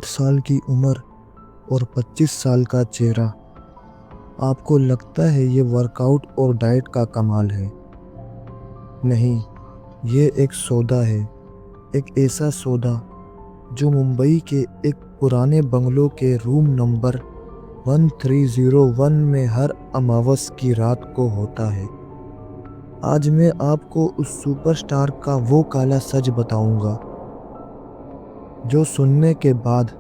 60 साल की उम्र और 25 साल का चेहरा। आपको लगता है ये वर्कआउट और डाइट का कमाल है। नहीं, ये एक सौदा है। एक ऐसा सौदा जो मुंबई के एक पुराने बंगलों के रूम नंबर 1301 में हर अमावस की रात को होता है। आज मैं आपको उस सुपरस्टार का वो काला सच बताऊंगा जो सुनने के बाद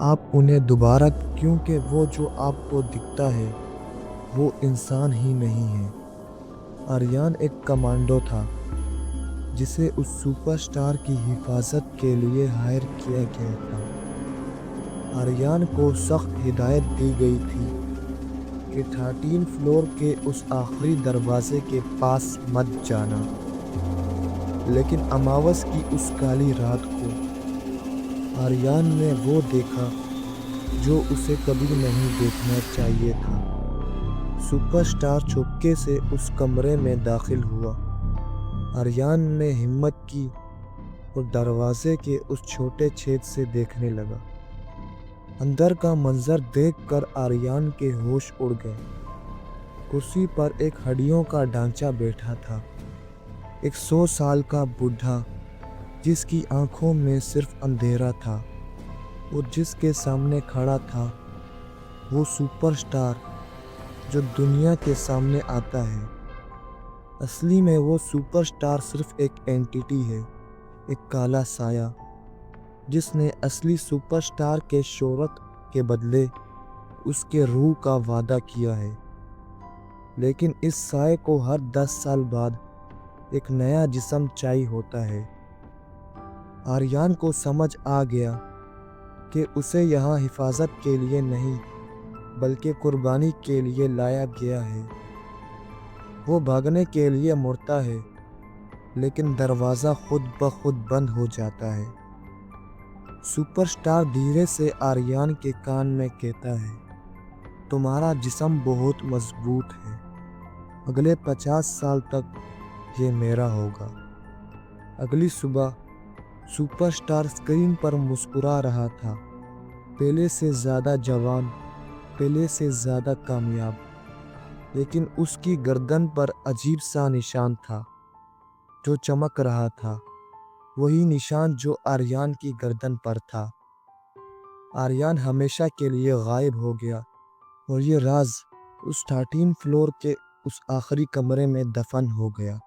आप उन्हें दोबारा, क्योंकि वो जो आपको दिखता है वो इंसान ही नहीं है। आर्यन एक कमांडो था जिसे उस सुपरस्टार की हिफाजत के लिए हायर किया गया था। आर्यन को सख्त हिदायत दी गई थी कि 13 फ्लोर के उस आखिरी दरवाजे के पास मत जाना। लेकिन अमावस की उस काली रात को आर्यन ने वो देखा जो उसे कभी नहीं देखना चाहिए था। सुपरस्टार चुपके से उस कमरे में दाखिल हुआ। आर्यन ने हिम्मत की और दरवाजे के उस छोटे छेद से देखने लगा। अंदर का मंजर देखकर आर्यन के होश उड़ गए। कुर्सी पर एक हड्डियों का ढांचा बैठा था, एक 100 साल का बूढ़ा जिसकी आंखों में सिर्फ अंधेरा था, और जिसके सामने खड़ा था वो सुपरस्टार जो दुनिया के सामने आता है। असली में वो सुपरस्टार सिर्फ एक एंटिटी है, एक काला साया जिसने असली सुपरस्टार के शोहरत के बदले उसके रूह का वादा किया है। लेकिन इस साये को हर 10 साल बाद एक नया जिस्म चाहिए होता है। आर्यन को समझ आ गया कि उसे यहाँ हिफाजत के लिए नहीं बल्कि कुर्बानी के लिए लाया गया है। वो भागने के लिए मुड़ता है, लेकिन दरवाज़ा खुद ब खुद बंद हो जाता है। सुपरस्टार धीरे से आर्यन के कान में कहता है, तुम्हारा जिस्म बहुत मजबूत है, अगले 50 साल तक ये मेरा होगा। अगली सुबह सुपरस्टार स्क्रीन पर मुस्कुरा रहा था, पहले से ज़्यादा जवान, पहले से ज़्यादा कामयाब। लेकिन उसकी गर्दन पर अजीब सा निशान था जो चमक रहा था, वही निशान जो आर्यन की गर्दन पर था। आर्यन हमेशा के लिए गायब हो गया और ये राज उस 13 फ्लोर के उस आखिरी कमरे में दफन हो गया।